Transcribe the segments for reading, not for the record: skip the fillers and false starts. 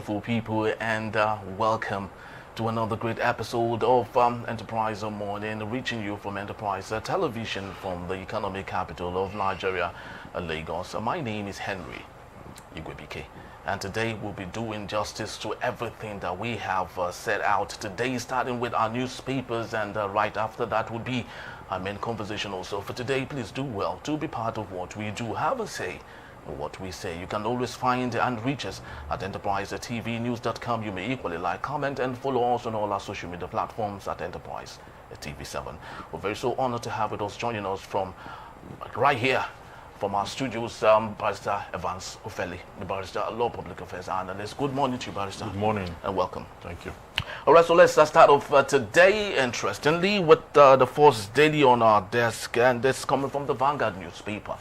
beautiful people, and welcome to another great episode of Enterprise Morning, reaching you from Enterprise Television from the economic capital of Nigeria, Lagos. My name is Henry Igwebike, and today we'll be doing justice to everything that we have set out today, starting with our newspapers, and right after that would be our main conversation also. For today, please do well to be part of what we do. Have a say what we say. You can always find and reach us at enterprisetvnews.com. You may equally like, comment, and follow us on all our social media platforms at Enterprise TV7. We're very so honored to have with us, joining us from right here from our studios, Barrister Evans Ofeli, the Barrister Law Public Affairs Analyst. Good morning to you, Barrister. Good morning. And welcome. Thank you. All right, so let's start off today, interestingly, with the first daily on our desk, and this coming from the Vanguard newspaper.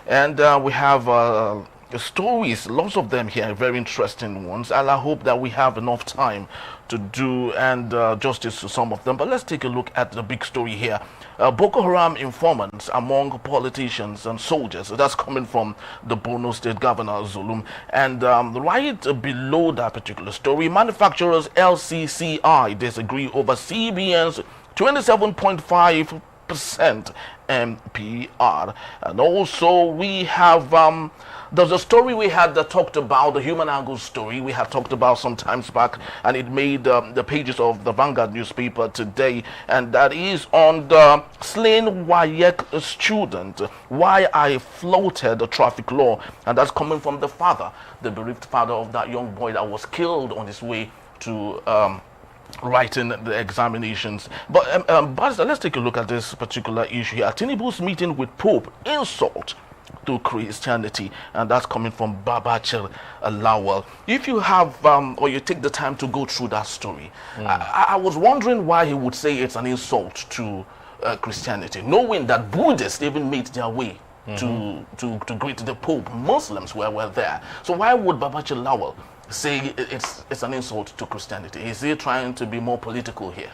And we have stories, lots of them here, very interesting ones, and I hope that we have enough time to do and justice to some of them. But let's take a look at the big story here. Boko Haram informants among politicians and soldiers. So that's coming from the Borno State Governor, Zulum. And right below that particular story, manufacturers LCCI disagree over CBN's 27.5% MPR. And also we have there's a story we had that talked about the human angle story we had talked about some times back, and it made the pages of the Vanguard newspaper today, and that is on the slain WAEC student, why I floated the traffic law. And that's coming from the father, the bereaved father of that young boy that was killed on his way to writing the examinations. But Barrister, let's take a look at this particular issue here. Tinubu's meeting with Pope, insult to Christianity, and that's coming from Babachir Lawal. If you have or you take the time to go through that story, I was wondering why he would say it's an insult to Christianity, knowing that Buddhists even made their way to greet the Pope. Muslims were there. So why would Babachir Lawal say it's an insult to Christianity? Is he trying to be more political here?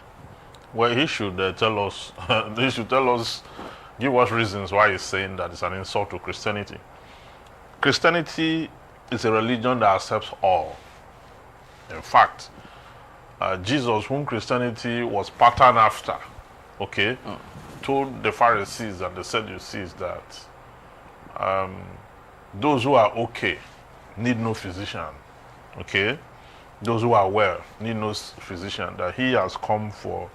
Well, he should tell us. He should tell us, give us reasons why he's saying that it's an insult to Christianity. Christianity is a religion that accepts all. In fact, Jesus, whom Christianity was patterned after, told the Pharisees and the Sadducees that those who are okay need no physician. Those who are well need no physician, that he has come for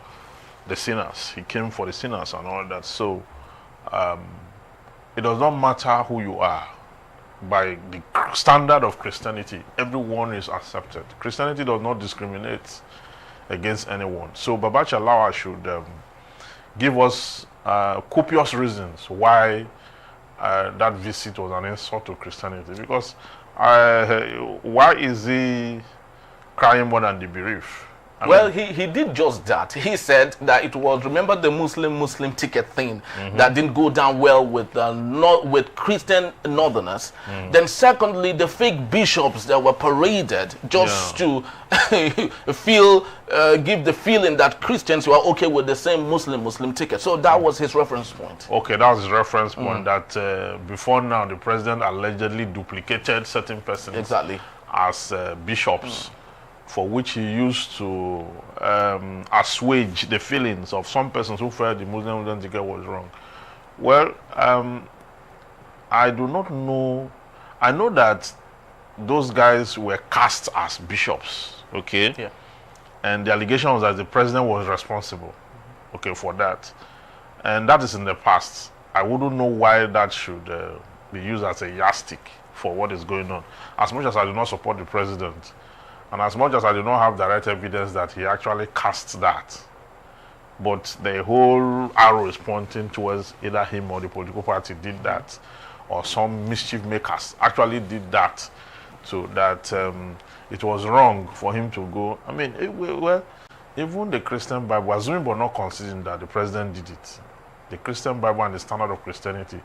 the sinners. He came for the sinners and all that. So it does not matter who you are. By the standard of Christianity, everyone is accepted. Christianity does not discriminate against anyone. So Babachir Lawal should give us copious reasons why that visit was an insult to Christianity. Because why is he crying more than the bereaved? Well, he did just that. He said that it was, remember the Muslim ticket thing that didn't go down well with with Christian northerners. Then secondly, the fake bishops that were paraded just to give the feeling that Christians were okay with the same Muslim ticket. So that was his reference point. Okay, that was his reference point, that before now the president allegedly duplicated certain persons as bishops, for which he used to assuage the feelings of some persons who felt the Muslim ticket was wrong. Well, I do not know. I know that those guys were cast as bishops, and the allegation was that the president was responsible, for that. And that is in the past. I wouldn't know why that should be used as a yardstick for what is going on. As much as I do not support the president, and as much as I do not have direct evidence that he actually cast that, but the whole arrow is pointing towards either him or the political party did that, or some mischief makers actually did that, so that it was wrong for him to go. I mean, well, even the Christian Bible, assuming but not considering that the president did it, the Christian Bible and the standard of Christianity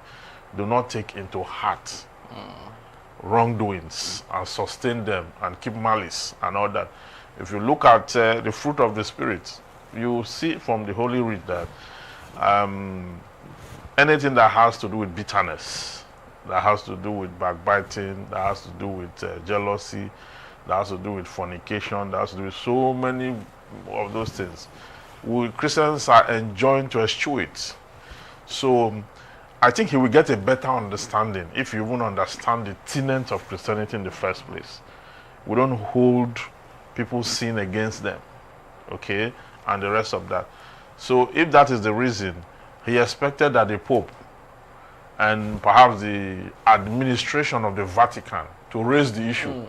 do not take into heart wrongdoings and sustain them and keep malice and all that. If you look at the fruit of the Spirit, you see from the Holy Writ that anything that has to do with bitterness, that has to do with backbiting, that has to do with jealousy, that has to do with fornication, that has to do with so many of those things. Christians are enjoying to eschew it. So I think he will get a better understanding if you even understand the tenets of Christianity in the first place. We don't hold people's sin against them, okay, and the rest of that. So if that is the reason, he expected that the Pope and perhaps the administration of the Vatican to raise the issue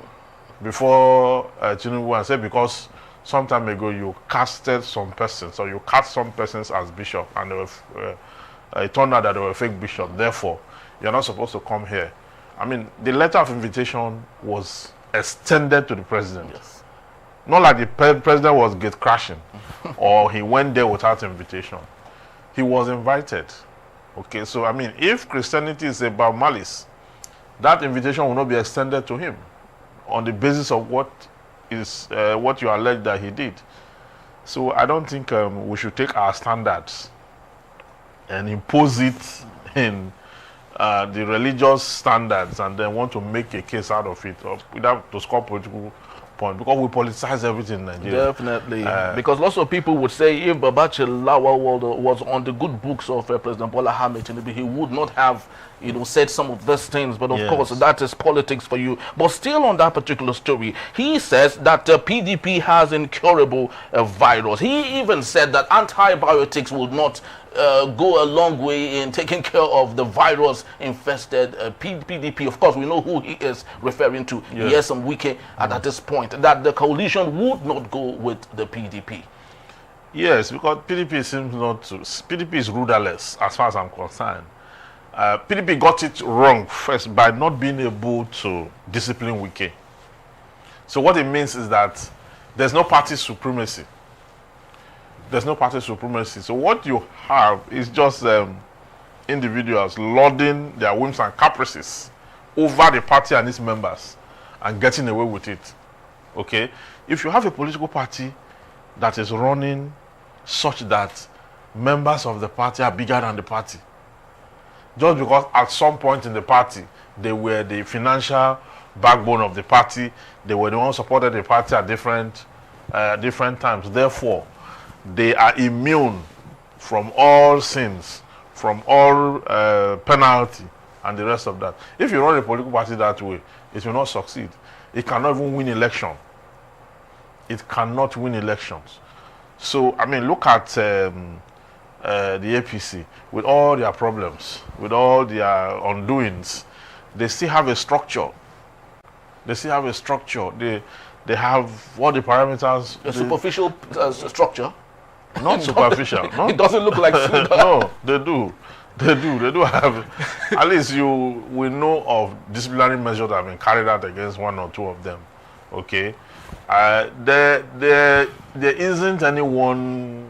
before Tinubu, and say, because some time ago you casted some persons, or you cast some persons as bishop, and they were, it turned out that they were fake bishops. Therefore, you're not supposed to come here. I mean, the letter of invitation was extended to the president. Yes. Not like the president was gate crashing, or he went there without invitation. He was invited. Okay, so I mean, if Christianity is about malice, that invitation will not be extended to him on the basis of what you allege that he did. So I don't think we should take our standards and impose it in the religious standards and then want to make a case out of it, or without to score political point, because we politicize everything in Nigeria. Definitely. Because lots of people would say if Babachir Lawal was on the good books of President Bola Ahmed Tinubu, he would not have, said some of these things. But of course, that is politics for you. But still on that particular story, he says that PDP has incurable virus. He even said that antibiotics will not go a long way in taking care of the virus-infested PDP. Of course, we know who he is referring to. Yes. Yes, some wiki at this point, that the coalition would not go with the PDP. Yes, because PDP seems not to. PDP is rudderless, as far as I'm concerned. PDP got it wrong first by not being able to discipline Wike. So what it means is that there's no party supremacy. There's no party supremacy. So what you have is just individuals lording their whims and caprices over the party and its members and getting away with it. Okay? If you have a political party that is running such that members of the party are bigger than the party, just because at some point in the party they were the financial backbone of the party, they were the ones who supported the party at different times, therefore they are immune from all sins, from all penalty and the rest of that. If you run a political party that way, it will not succeed. It cannot even win election. It cannot win elections. So I mean, look at the APC with all their problems, with all their undoings. They still have a structure. They still have a structure. They have all the parameters. A superficial structure. Not superficial. No? It doesn't look like no, they do. They do have. At least we know of disciplinary measures that have been carried out against one or two of them. Okay, there isn't anyone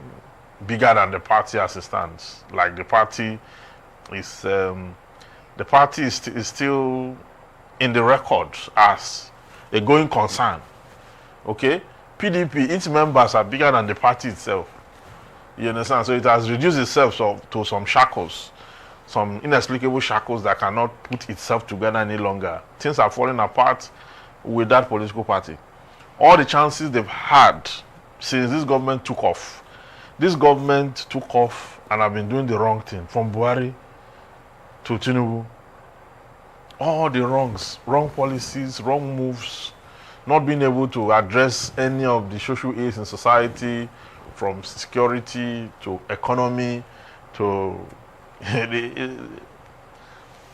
bigger than the party as it stands. Like the party is still in the record as a going concern. Okay, PDP, its members are bigger than the party itself. You understand? So it has reduced itself to some shackles, some inexplicable shackles that cannot put itself together any longer. Things are falling apart with that political party. All the chances they've had since this government took off. This government took off and have been doing the wrong thing. From Buhari to Tinubu. All the wrongs, wrong policies, wrong moves, not being able to address any of the social ills in society, from security to economy to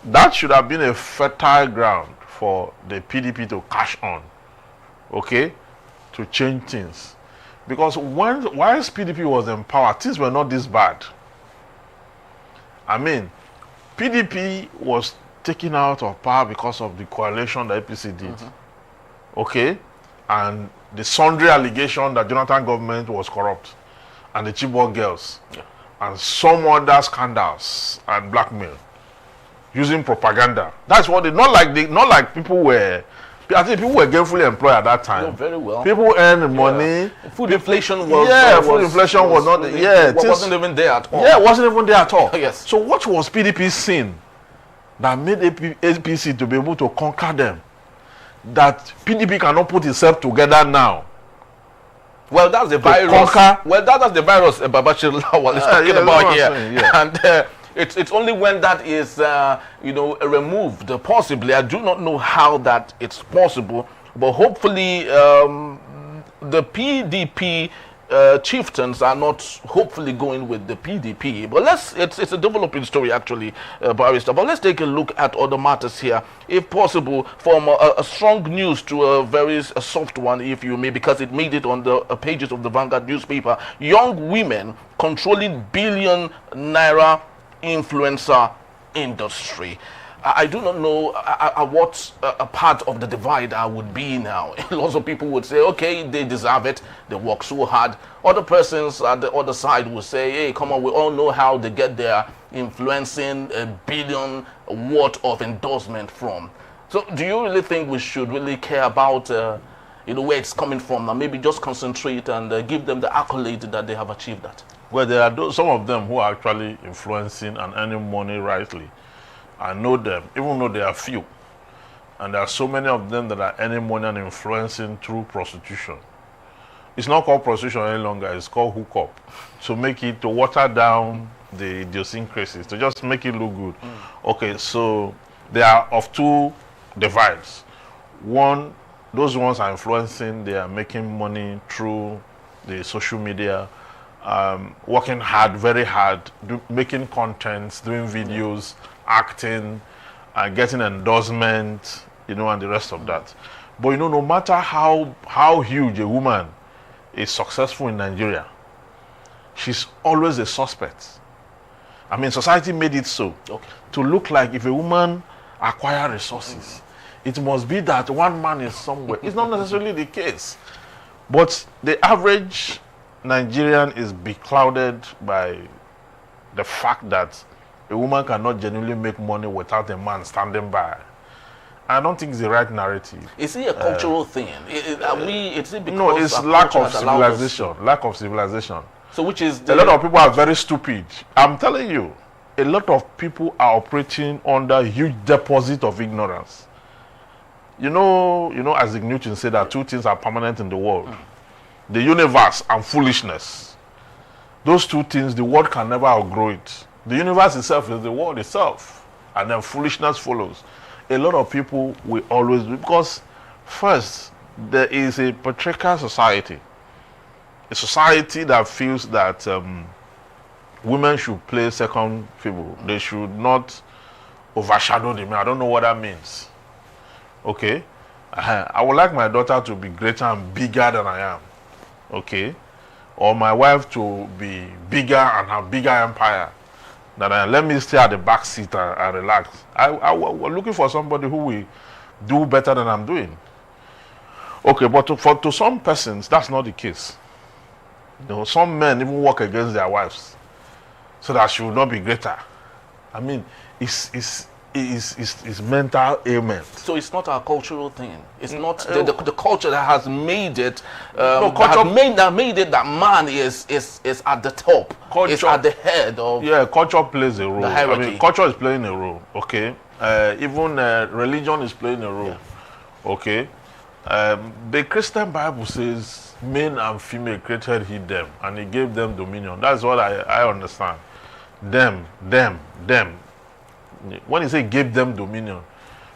that should have been a fertile ground for the PDP to cash on, okay, to change things. Because whilst PDP was in power, things were not this bad. I mean, PDP was taken out of power because of the coalition the APC did, okay, and the sundry allegation that Jonathan government was corrupt, and the Chibok girls, and some other scandals and blackmail, using propaganda. That's what not like people were. I think people were gainfully employed at that time. Very well. People earned money. Food inflation was. Food inflation was not. Wasn't even there at all. Yeah, it wasn't even there at all. Yes. So what was PDP's sin that made APC to be able to conquer them? that PDP cannot put itself together now. Well, that's the virus. Well, that's the virus Babachir Lawal is talking about here. And it's only when that is, removed, possibly. I do not know how that it's possible, but hopefully the PDP chieftains are not hopefully going with the PDP. But it's a developing story, actually, Barrister. But let's take a look at other matters here, if possible, from a strong news to a very soft one, if you may, because it made it on the pages of the Vanguard newspaper. Young women controlling billion naira influencer industry. I do not know what part of the divide I would be now. Lots of people would say, okay, they deserve it. They work so hard. Other persons at the other side would say, hey, come on, we all know how they get their influencing $1 billion worth of endorsement from. So do you really think we should really care about where it's coming from, and maybe just concentrate and give them the accolade that they have achieved that? Well, there are some of them who are actually influencing and earning money rightly. I know them, even though they are few. And there are so many of them that are earning money and influencing through prostitution. It's not called prostitution any longer, it's called hookup. To water down the idiosyncrasies, to just make it look good. Okay, so they are of two divides. One, those ones are influencing, they are making money through the social media, working hard, very hard, making contents, doing videos, acting, getting endorsement, and the rest of that. But no matter how huge a woman is successful in Nigeria, she's always a suspect. I mean, society made it so to look like if a woman acquires resources, it must be that one man is somewhere. It's not necessarily the case. But the average Nigerian is beclouded by the fact that a woman cannot genuinely make money without a man standing by. I don't think it's the right narrative. Is it a cultural thing? Is it because no, it's lack of civilization. Lack of civilization. So which is a lot of people are very stupid. I'm telling you, a lot of people are operating under huge deposit of ignorance. As Newton said, that two things are permanent in the world: the universe and foolishness. Those two things, the world can never outgrow it. The universe itself is the world itself, and then foolishness follows. A lot of people will always, because first, there is a patriarchal society, a society that feels that women should play second fiddle. They should not overshadow the men. I don't know what that means. Okay? I would like my daughter to be greater and bigger than I am. Okay? Or my wife to be bigger and have bigger empire. That let me stay at the back seat and relax. We're looking for somebody who will do better than I'm doing. Okay, but to some persons, that's not the case. Some men even work against their wives so that she will not be greater. I mean, it's mental ailment. So it's not a cultural thing. It's not the culture that has made it. That made it that man is at the top. Culture is at the head of. Yeah, culture plays a role. The hierarchy. I mean, culture is playing a role. Okay, even religion is playing a role. Yeah. Okay, the Christian Bible says men and female created he them, and he gave them dominion. That's what I understand. Them. When he say gave them dominion,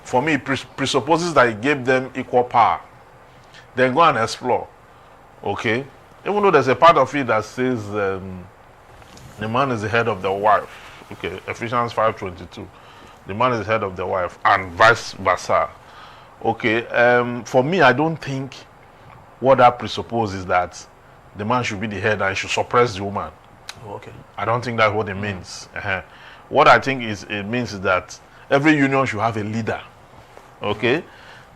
for me it presupposes that he gave them equal power. Then go and explore. Okay? Even though there's a part of it that says the man is the head of the wife. Okay, Ephesians 5:22. The man is the head of the wife, and vice versa. Okay, for me, I don't think what that presupposes is that the man should be the head and should suppress the woman. Okay. I don't think that's what it means. What I think it means is that every union should have a leader. Okay?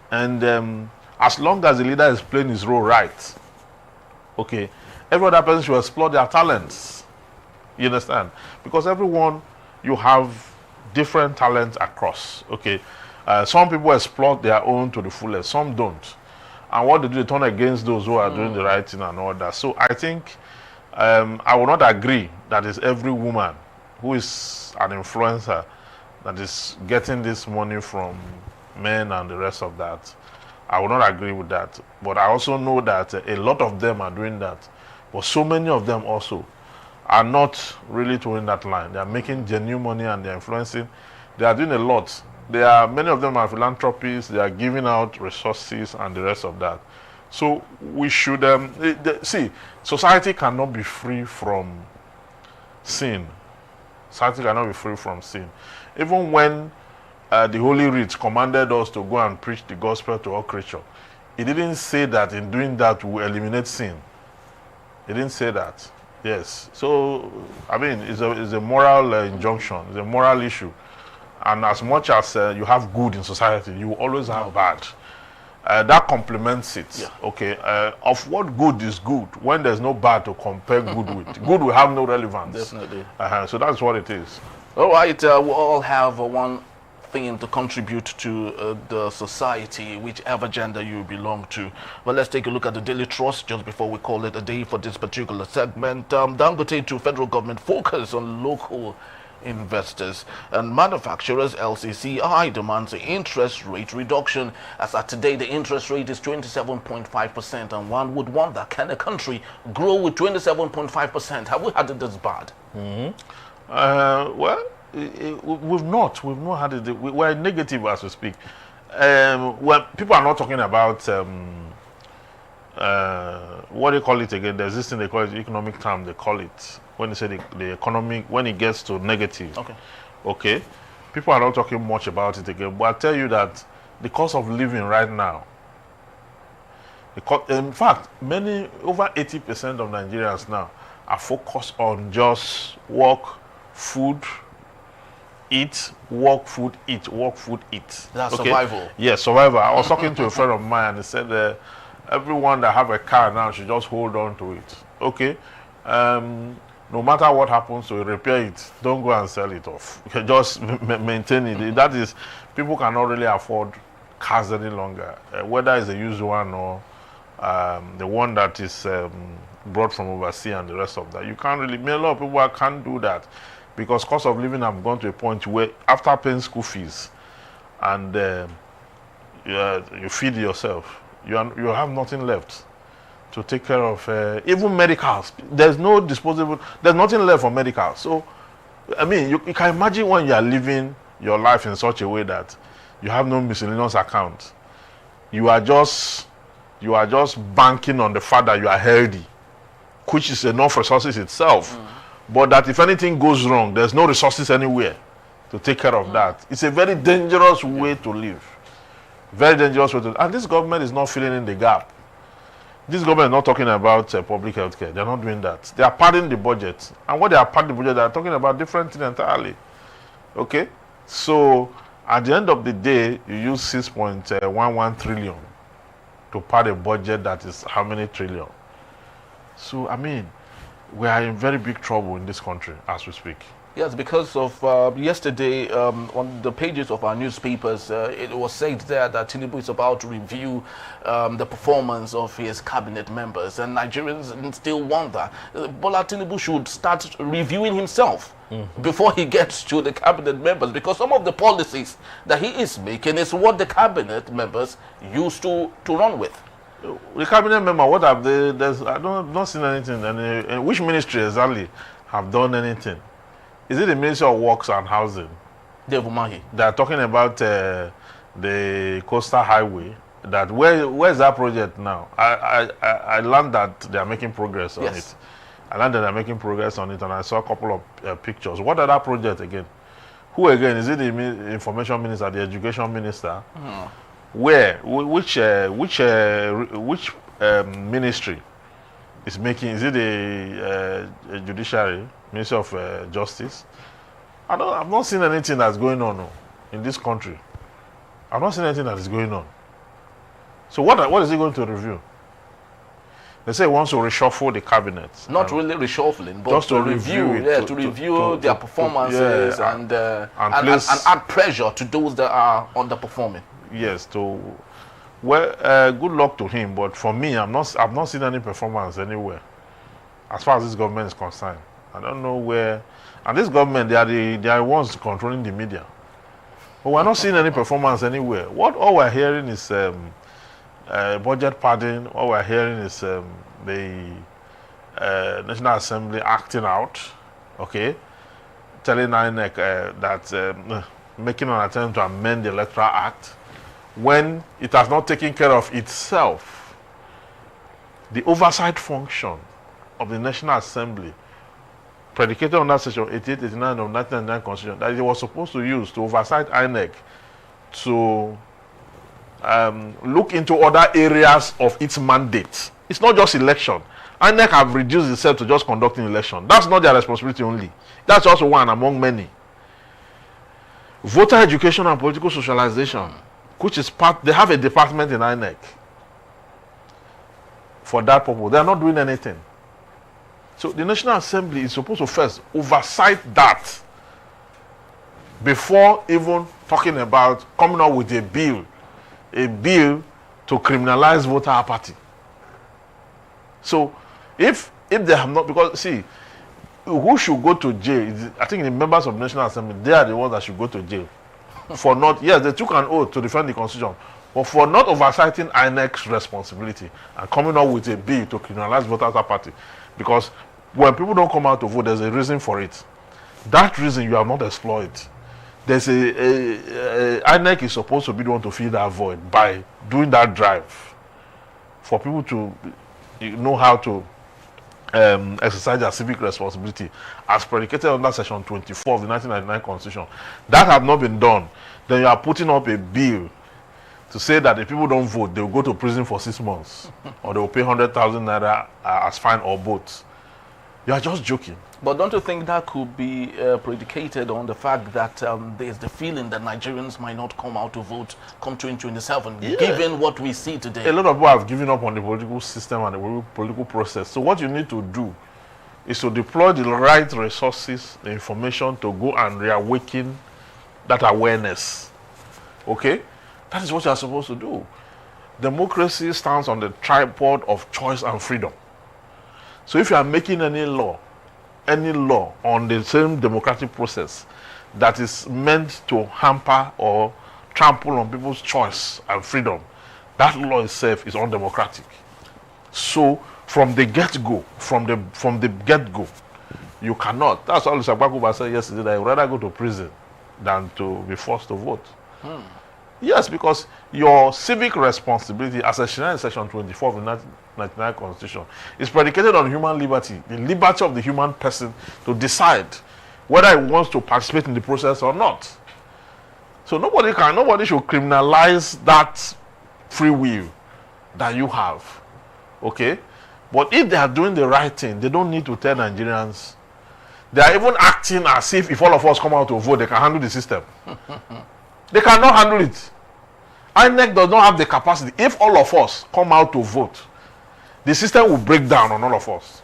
And as long as the leader is playing his role right, okay, every other person should explore their talents. You understand? Because everyone, you have different talents across. Okay? Some people exploit their own to the fullest, some don't. And what they do, they turn against those who are doing the right thing and all that. So I think I will not agree that it's every woman who is an influencer that is getting this money from men and the rest of that. I will not agree with that. But I also know that a lot of them are doing that. But so many of them also are not really towing that line. They are making genuine money and they're influencing. They are doing a lot. Many of them are philanthropists. They are giving out resources and the rest of that. So we should see. Society cannot be free from sin. Society cannot be free from sin. Even when the Holy Writ commanded us to go and preach the gospel to all creatures, it didn't say that in doing that we eliminate sin. It didn't say that. Yes. So, I mean, it's a moral injunction. It's a moral issue. And as much as you have good in society, you always have bad. That complements it. Yeah. Okay. Of what good is good when there's no bad to compare good with? Good will have no relevance. Definitely. So that's what it is. All right. We all have one thing to contribute to the society, whichever gender you belong to. Well, let's take a look at the Daily Trust just before we call it a day for this particular segment. Dangote to federal government focus on local investors and manufacturers. LCCI demands an interest rate reduction. As at today, the interest rate is 27.5%, and one would wonder, can a country grow with 27.5%? Have we had it this bad? Well, we've not had it. We're negative as we speak. Well, people are not talking about what do you call it again? There's this thing they call it, economic term. They call it when they say the economic, when it gets to negative. Okay. People are not talking much about it again. But I tell you that the cost of living right now, in fact, over 80% of Nigerians now are focused on just work, food, eat, work, food, eat, work, food, eat. That's survival. Yes, survival. I was talking to a friend of mine and he said everyone that have a car now should just hold on to it. Okay. No matter what happens to it, repair it. Don't go and sell it off. You can just maintain it. That is, people cannot really afford cars any longer. Whether it's a used one or the one that is brought from overseas and the rest of that. You can't really, a lot of people can't do that. Because cost of living have gone to a point where after paying school fees and you feed yourself, you have nothing left to take care of even medicals. There's no disposable, there's nothing left for medicals. So, I mean, you can imagine when you are living your life in such a way that you have no miscellaneous account. You are just banking on the fact that you are healthy, which is enough resources itself. But that if anything goes wrong, there's no resources anywhere to take care of that. It's a very dangerous way to live. Very dangerous way to live. And this government is not filling in the gap. This government is not talking about public health care. They're not doing that. They are padding the budget. And what they are padding the budget, they are talking about different things entirely. Okay? So, at the end of the day, you use 6.11 trillion to pad a budget that is how many trillion? So, I mean, we are in very big trouble in this country as we speak. Yes, because of yesterday on the pages of our newspapers, it was said there that Tinubu is about to review the performance of his cabinet members, and Nigerians still wonder. Bola Tinubu should start reviewing himself before he gets to the cabinet members, because some of the policies that he is making is what the cabinet members used to run with. The cabinet member, what have they? I don't not seen anything. And which ministry exactly have done anything? Is it the Ministry of Works and Housing? They are talking about the coastal highway. That where's that project now? I learned that they are making progress on it. I learned that they are making progress on it, and I saw a couple of pictures. What are that project again? Who again? Is it the Information Minister, the Education Minister? Where? Which ministry is making? Is it the Judiciary, Ministry of Justice? I've not seen anything that's going on in this country. I've not seen anything that is going on. So what is he going to review? They say he wants to reshuffle the cabinet. Not really reshuffling, but just to review it. To review their performances and add pressure to those that are underperforming. Yes, good luck to him. But for me, I've not seen any performance anywhere, as far as this government is concerned. I don't know where. And this government, they are the ones controlling the media. But we're not seeing any performance anywhere. What all we're hearing is budget padding, what we're hearing is the National Assembly acting out, okay, telling INEC that making an attempt to amend the Electoral Act when it has not taken care of itself. The oversight function of the National Assembly, predicated on that section 88, 89 of 1999 Constitution, that it was supposed to use to oversight INEC to look into other areas of its mandate. It's not just election. INEC have reduced itself to just conducting election. That's not their responsibility only. That's also one among many. Voter education and political socialization, which is part, they have a department in INEC for that purpose. They are not doing anything. So the National Assembly is supposed to first oversight that before even talking about coming up with a bill to criminalize voter apathy. So if they have not, because see, who should go to jail? I think the members of the National Assembly, they are the ones that should go to jail for not, yes, they took an oath to defend the Constitution, but for not oversighting INEC's responsibility and coming up with a bill to criminalize voters apathy. Because when people don't come out to vote, there's a reason for it. That reason you have not explored. There's INEC is supposed to be the one to fill that void by doing that drive for people to know how to exercise their civic responsibility as predicated under section 24 of the 1999 Constitution. That has not been done. Then you are putting up a bill to say that if people don't vote, they will go to prison for 6 months or they will pay 100,000 naira as fine or both. You are just joking. But don't you think that could be predicated on the fact that there's the feeling that Nigerians might not come out to vote come 2027, given what we see today? A lot of people have given up on the political system and the political process. So what you need to do is to deploy the right resources, the information to go and reawaken that awareness. Okay? That is what you are supposed to do. Democracy stands on the tripod of choice and freedom. So if you are making any law on the same democratic process that is meant to hamper or trample on people's choice and freedom, that law itself is undemocratic. So from the get-go, you cannot. That's what Mr. Bakuba said yesterday, that I would rather go to prison than to be forced to vote. Yes, because your civic responsibility as enshrined in section 24 of the 1999 Constitution is predicated on human liberty, the liberty of the human person to decide whether he wants to participate in the process or not. So nobody should criminalize that free will that you have. Okay? But if they are doing the right thing, they don't need to tell Nigerians. They are even acting as if all of us come out to vote, they can handle the system. They cannot handle it. INEC does not have the capacity. If all of us come out to vote, the system will break down on all of us.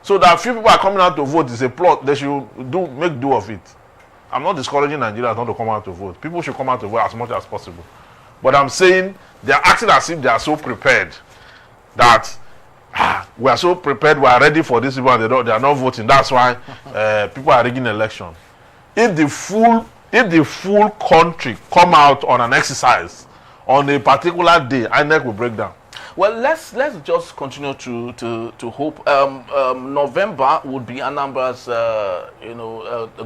So that few people are coming out to vote is a plot. They should make do of it. I'm not discouraging Nigerians not to come out to vote. People should come out to vote as much as possible. But I'm saying they are acting as if they are so prepared that we are so prepared, we are ready for this people, and they are not voting. That's why people are rigging election. If the full country come out on an exercise on a particular day, INEC will break down. Well, let's just continue to hope. November would be Anambra's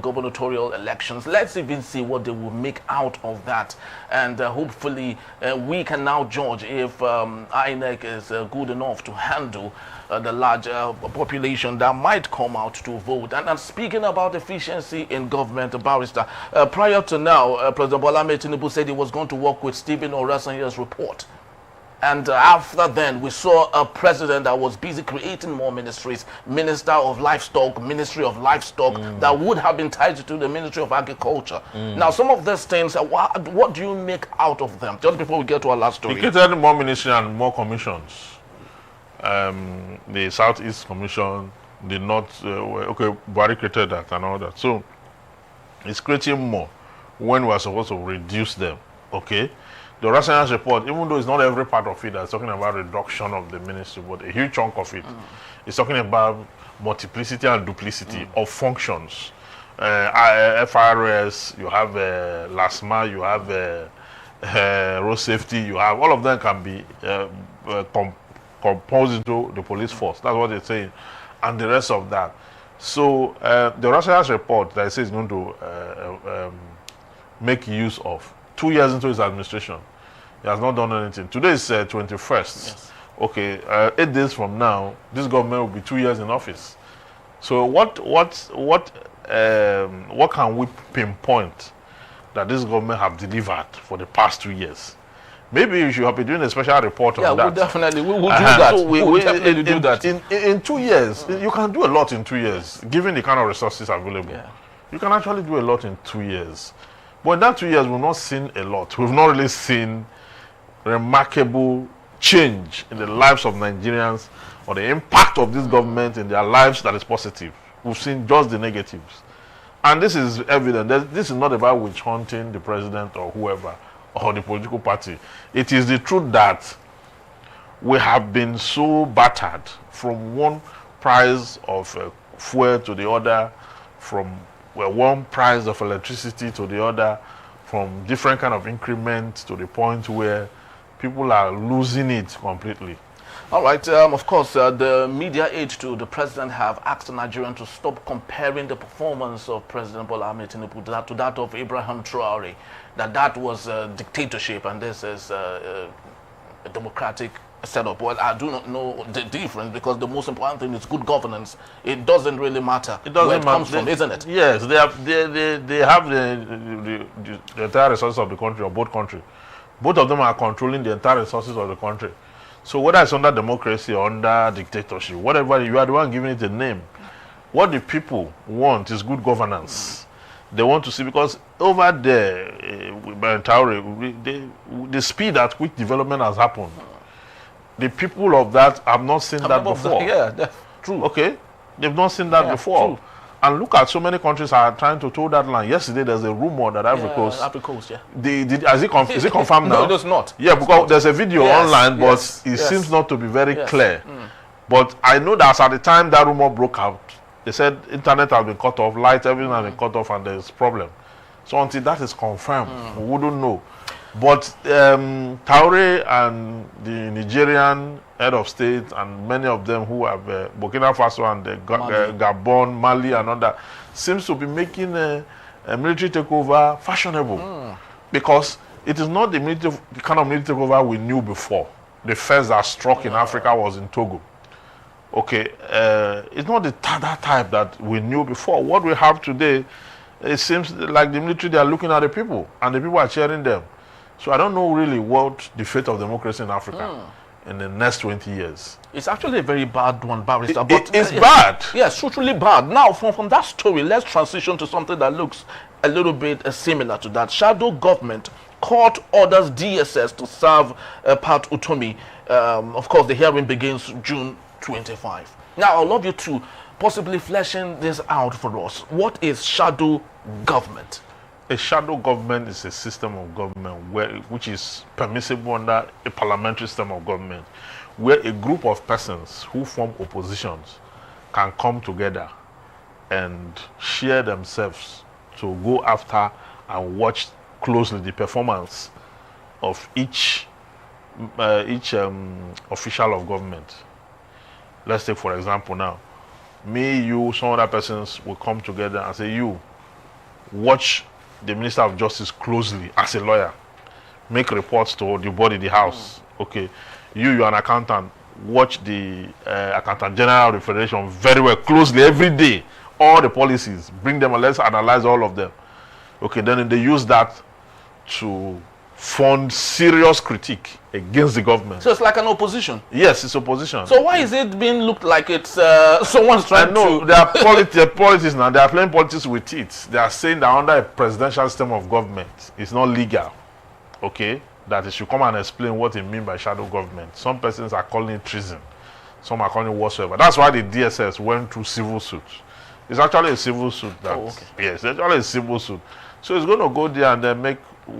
gubernatorial elections. Let's even see what they will make out of that, and hopefully we can now judge if INEC is good enough to handle the large population that might come out to vote. And speaking about efficiency in government, Barrister, prior to now, President Bola Ahmed Tinubu said he was going to work with Stephen Orasanye's report. And after then, we saw a president that was busy creating more ministries, Minister of Livestock, Ministry of Livestock, that would have been tied to the Ministry of Agriculture. Now, some of these things, what do you make out of them? Just before we get to our last story. He created more ministries and more commissions. The Southeast Commission did not, Buhari created that and all that. So, it's creating more when we are supposed to reduce them, okay? The Orasanye's report, even though it's not every part of it that's talking about reduction of the ministry, but a huge chunk of it is talking about multiplicity and duplicity of functions. FRS, you have LASMA, you have road safety, you have, all of them can be composed into the police force. That's what they're saying. And the rest of that. So the Russia's report that it says is going to make use of 2 years into his administration. He has not done anything. Today is 21st. Yes. Okay, 8 days from now, this government will be 2 years in office. So what can we pinpoint that this government have delivered for the past 2 years? Maybe you should be doing a special report on that. Yeah, definitely. We will do that. So we definitely do that. In 2 years, you can do a lot in 2 years, given the kind of resources available. Yeah. You can actually do a lot in 2 years. But in that 2 years, we've not seen a lot. We've not really seen remarkable change in the lives of Nigerians or the impact of this government in their lives that is positive. We've seen just the negatives. And this is evident. This is not about witch hunting the president or whoever or the political party. It is the truth that we have been so battered from one price of fuel to the other, from one price of electricity to the other, from different kind of increments to the point where people are losing it completely. All right. Of course, the media aide to the president have asked the Nigerians to stop comparing the performance of President Bola Ahmed Tinubu to that of Ibrahim Traore, that was a dictatorship and this is a democratic setup. Well, I do not know the difference because the most important thing is good governance. It doesn't really matter where it comes from, isn't it? Yes, they have the entire resources of the country, or both countries. Both of them are controlling the entire resources of the country. So whether it's under democracy or under dictatorship, whatever, you are the one giving it a name. What the people want is good governance. They want to see, because over there, the speed at which development has happened, the people of that have not seen that before. Yeah, that's true. Okay, they've not seen that before. True. And look at so many countries are trying to toe that line. Yesterday, there's a rumor that Ivory Coast. Is it confirmed now? No, it's not. Yeah, because there's a video online, but it seems not to be very clear. But I know that at the time that rumor broke out, they said internet has been cut off, light, everything has been cut off, and there's problem. So until that is confirmed, we wouldn't know. But Traore and the Nigerian head of state and many of them who have Burkina Faso and Gabon, Mali and other, seems to be making a military takeover fashionable. Because it is not the kind of military takeover we knew before. The first that struck in Africa was in Togo. Okay, it's not that type that we knew before. What we have today, it seems like the military, they are looking at the people and the people are cheering them. So I don't know really what the fate of democracy in Africa in the next 20 years. It's actually a very bad one, Barrister. It's bad. Yes, truly bad. Now, from that story, let's transition to something that looks a little bit similar to that. Shadow government court orders DSS to serve Part Utomi. Of course, the hearing begins June 25. Now, I'd love you to possibly fleshing this out for us. What is shadow government? A shadow government is a system of government which is permissible under a parliamentary system of government, where a group of persons who form oppositions can come together and share themselves to go after and watch closely the performance of each official of government. Let's take, for example, now, me, you, some other persons will come together and say, you, watch the Minister of Justice closely as a lawyer. Make reports to the body, the House. Okay, you're an accountant. Watch the Accountant General of the Federation very well, closely, every day. All the policies, bring them and let's analyze all of them. Okay, then they use that to fund serious critique against the government. So it's like an opposition? Yes, it's opposition. So why is it being looked like it's someone's trying to... There are politics now. They are playing politics with it. They are saying that under a presidential system of government, it's not legal. Okay? That it should come and explain what it means by shadow government. Some persons are calling it treason. Some are calling it whatsoever. That's why the DSS went through civil suit. It's actually a civil suit. Yes, it's actually a civil suit. So it's going to go there and then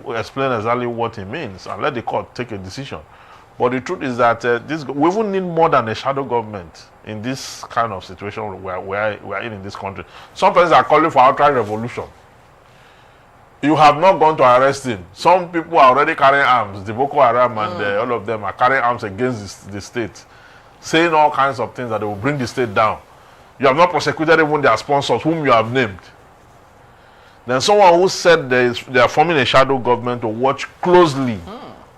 explain exactly what it means and let the court take a decision. But the truth is that we even need more than a shadow government in this kind of situation where we are in this country. Some persons are calling for outright revolution. you have not gone to arrest him. Some people are already carrying arms. The Boko Haram and all of them are carrying arms against the state, saying all kinds of things that they will bring the state down. You have not prosecuted even their sponsors, whom you have named. Then someone who said they are forming a shadow government to watch closely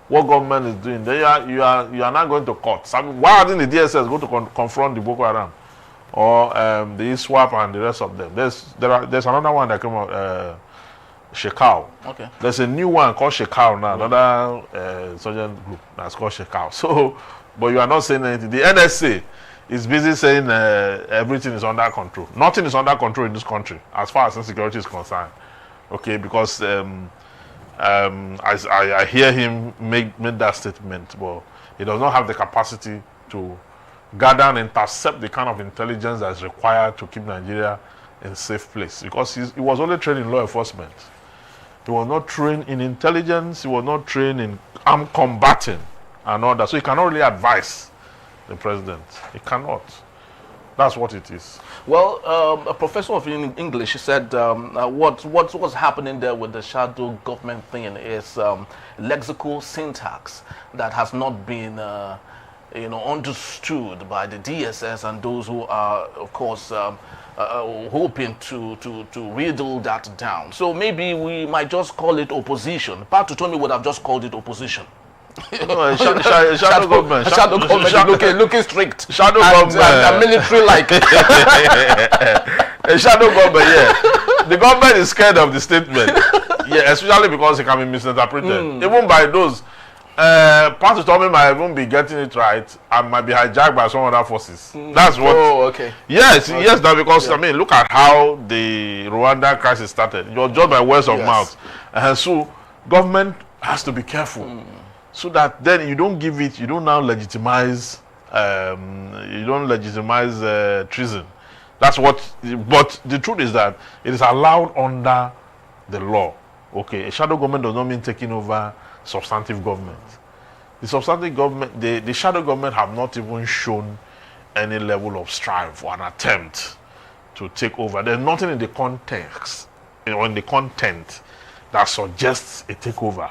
what government is doing. Then you are not going to court. I mean, why didn't the DSS go to confront the Boko Haram or the ISWAP and the rest of them? There's another one that came out. Shekau. Okay. There's a new one called Shekau now, another insurgent group that's called Shekau. So, but you are not saying anything. The NSA is busy saying everything is under control. Nothing is under control in this country as far as insecurity is concerned. Okay, because I hear him make that statement, but he does not have the capacity to gather and intercept the kind of intelligence that is required to keep Nigeria in a safe place. Because he was only trained in law enforcement. He was not trained in intelligence. He was not trained in armed combating and all that. So he cannot really advise the president. He cannot. That's what it is. Well, a professor of English said what was happening there with the shadow government thing is lexical syntax that has not been understood by the DSS and those who are, of course, hoping to riddle that down. So maybe we might just call it opposition. Pat Utomi would have just called it opposition. Shadow government. Shadow government looking strict. Shadow government. And military-like. A shadow government, yeah. The government is scared of the statement. Yeah, especially because it can be misinterpreted. Even by those. Pat Utomi might even be getting it right and might be hijacked by some other forces. That's what. Oh, okay. Yes, okay. Yes, that because I mean, look at how the Rwanda crisis started. It was just by words of mouth, and so government has to be careful, so that then you don't give it. You don't now legitimize. Treason. That's what. But the truth is that it is allowed under the law. Okay, a shadow government does not mean taking over substantive government. The substantive government, the shadow government have not even shown any level of strive or an attempt to take over. There's nothing in the context, in the content that suggests a takeover.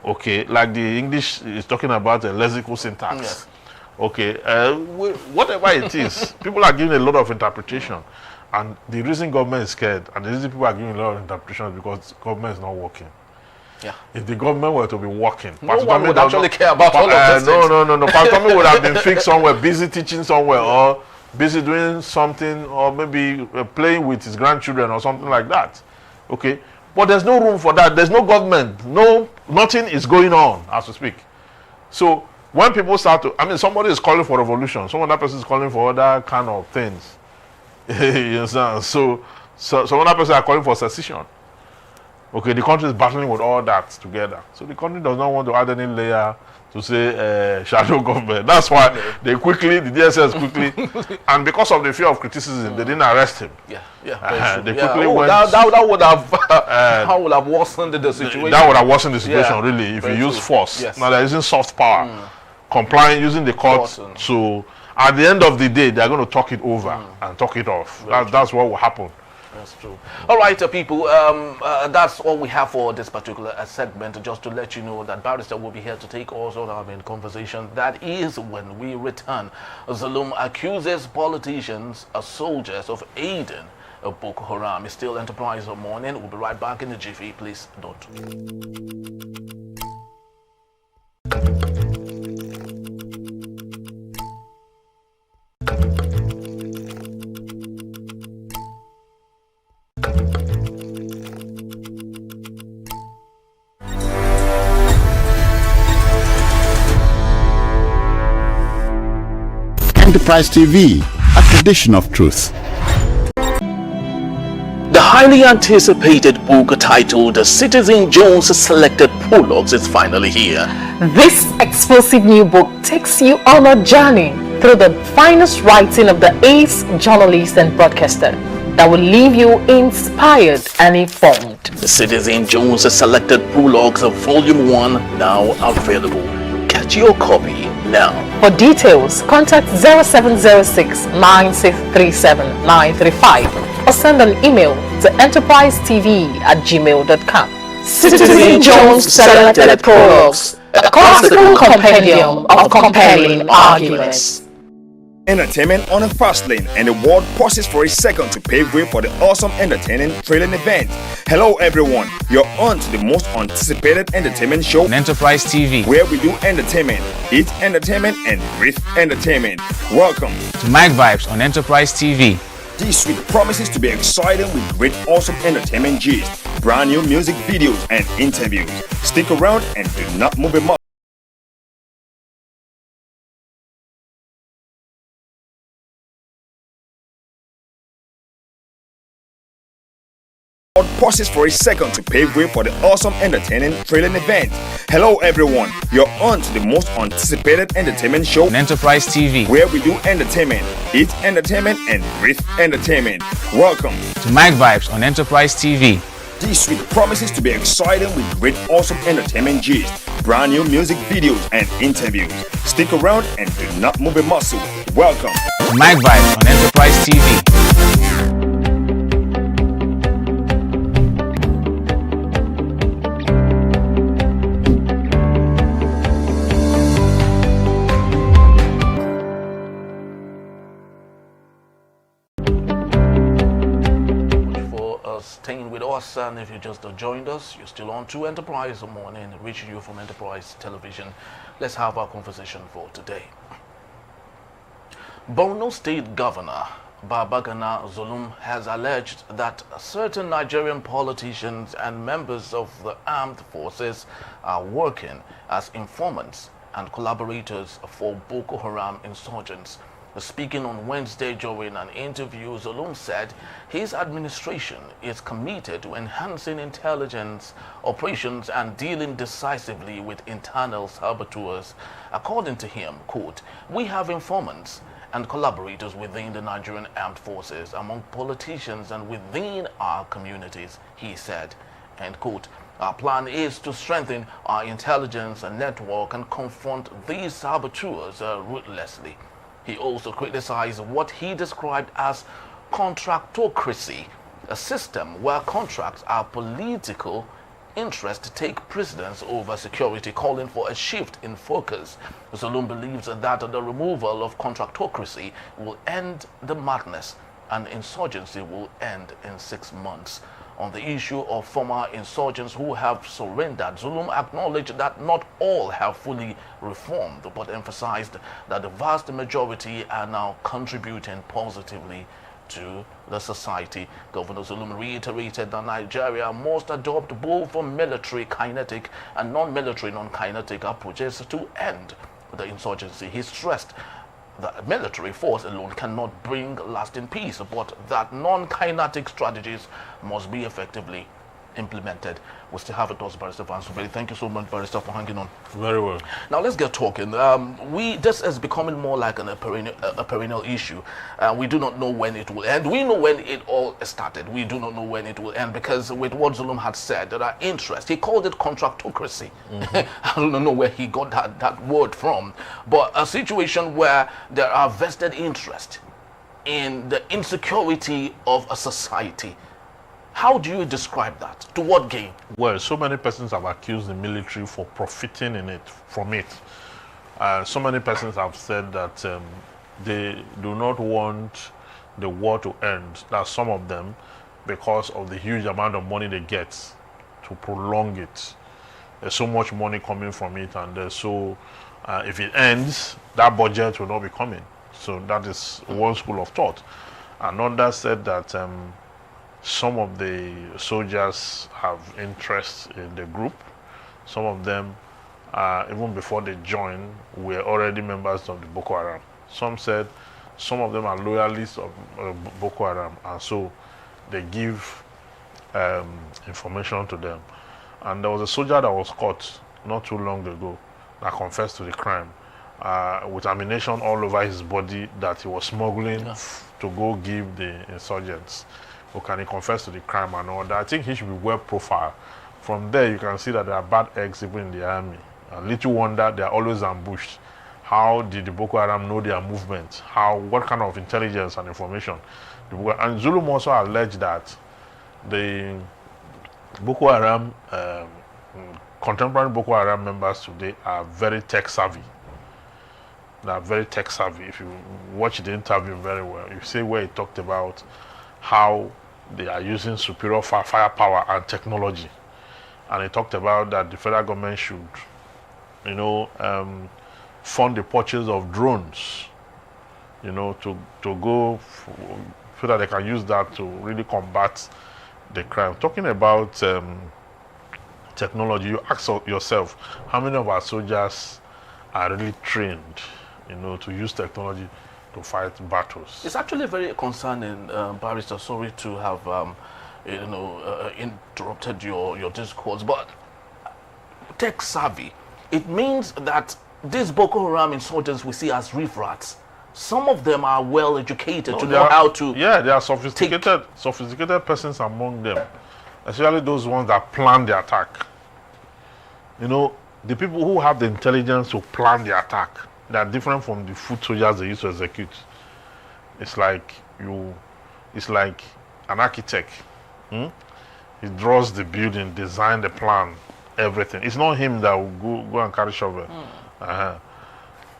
Okay, like the English is talking about a lexical syntax. Yes. Okay, whatever it is, people are giving a lot of interpretation. And the reason government is scared and the reason people are giving a lot of interpretation is because government is not working. Yeah. If the government were to be working, no one would actually care about all of this. No. Pastor would have been fixed somewhere, busy teaching somewhere, or busy doing something, or maybe playing with his grandchildren or something like that. Okay, but there's no room for that. There's no government. Nothing is going on as we speak. So when people start to, somebody is calling for revolution. Some other person is calling for other kind of things. You understand? So some other person are calling for secession. Okay, the country is battling with all that together. So the country does not want to add any layer to say shadow government. That's why the DSS quickly, and because of the fear of criticism, they didn't arrest him. They quickly went. That would have how would have worsened the situation. That would have worsened the situation really if you use force. Yes. Now they're using soft power, complying, using the courts. So at the end of the day, they're going to talk it over and talk it off. That's what will happen. That's true. All right, people, that's all we have for this particular segment. Just to let you know that Barrister will be here to take also our main conversation. That is when we return. Zulum accuses politicians as soldiers of aiding Boko Haram. It's still Enterprise Morning. We'll be right back in a jiffy. Please don't. Enterprise TV, a tradition of truth. The highly anticipated book titled Citizen Jones Selected Prologues is finally here. This exclusive new book takes you on a journey through the finest writing of the ace journalist and broadcaster that will leave you inspired and informed. The Citizen Jones Selected Prologues of Volume 1 now available. Get your copy now. For details, contact 0706 9637 935 or send an email to enterprisetv@gmail.com. Citizen Jones selected prologues, a classical compendium of compelling arguments. Entertainment on a fast lane, and the world pauses for a second to pave way for the awesome entertaining thrilling event. Hello everyone, you're on to the most anticipated entertainment show on Enterprise TV, where we do entertainment, eat entertainment, and breathe entertainment. Welcome to Mike Vibes on Enterprise TV. This week promises to be exciting with great awesome entertainment gist, brand new music videos and interviews. Stick around and do not move a muscle. Pauses for a second to pave way for the awesome entertaining thrilling event. Hello everyone, you're on to the most anticipated entertainment show on Enterprise TV, where we do entertainment, eat entertainment, and breathe entertainment. Welcome to Mike Vibes on Enterprise TV. This week promises to be exciting with great awesome entertainment gist, brand new music videos and interviews. Stick around and do not move a muscle. Welcome to Mike Vibes on Enterprise TV. Staying with us, and if you just joined us, you're still on to Enterprise Morning, reaching you from Enterprise Television. Let's have our conversation for today. Borno State Governor Babachir Zulum has alleged that certain Nigerian politicians and members of the armed forces are working as informants and collaborators for Boko Haram insurgents. Speaking on Wednesday during an interview, Zulum said his administration is committed to enhancing intelligence operations and dealing decisively with internal saboteurs. According to him, quote, "We have informants and collaborators within the Nigerian armed forces, among politicians and within our communities," he said, end quote. "Our plan is to strengthen our intelligence and network and confront these saboteurs ruthlessly." He also criticized what he described as contractocracy, a system where contracts are political interests take precedence over security, calling for a shift in focus. Zulum believes that the removal of contractocracy will end the madness and insurgency will end in 6 months. On the issue of former insurgents who have surrendered, Zulum acknowledged that not all have fully reformed, but emphasized that the vast majority are now contributing positively to the society. Governor Zulum reiterated that Nigeria must adopt both military kinetic and non-military non-kinetic approaches to end the insurgency. He stressed that military force alone cannot bring lasting peace, but that non-kinetic strategies must be effectively implemented. We still have it, Barrister Vansubeli. Thank you so much, Barrister, for hanging on. Very well. Now let's get talking. This is becoming more like a perennial issue. We do not know when it will end. We know when it all started. We do not know when it will end, because with what Zulum had said, there are interests. He called it contractocracy. I don't know where he got that word from, but a situation where there are vested interests in the insecurity of a society. How do you describe that? To what gain? Well, so many persons have accused the military for profiting from it. So many persons have said that they do not want the war to end. That some of them, because of the huge amount of money they get to prolong it. There's so much money coming from it, and if it ends, that budget will not be coming. So that is one school of thought. Another said that some of the soldiers have interest in the group. Some of them, even before they joined, were already members of the Boko Haram. Some said some of them are loyalists of Boko Haram, and so they give information to them. And there was a soldier that was caught not too long ago that confessed to the crime with ammunition all over his body that he was smuggling to go give the insurgents. Can he confess to the crime and all that? I think he should be well profiled. From there, you can see that there are bad eggs even in the army. And little wonder they are always ambushed. How did the Boko Haram know their movement? What kind of intelligence and information? And Zulum also alleged that the Boko Haram, contemporary Boko Haram members today are very tech savvy. They are very tech savvy. If you watch the interview very well, you see where he talked about how they are using superior firepower and technology. And he talked about that the federal government should, fund the purchase of drones, to go so that they can use that to really combat the crime. Talking about technology, you ask yourself, how many of our soldiers are really trained, to use technology to fight battles? It's actually very concerning, Barrister. Sorry to have, interrupted your discourse, but tech savvy, it means that these Boko Haram insurgents we see as reef rats, some of them are well educated to know how to. Yeah, there are sophisticated persons among them, especially those ones that plan the attack. The people who have the intelligence to plan the attack, they are different from the foot soldiers they used to execute. It's like an architect. He draws the building, design the plan, everything. It's not him that will go and carry shovel.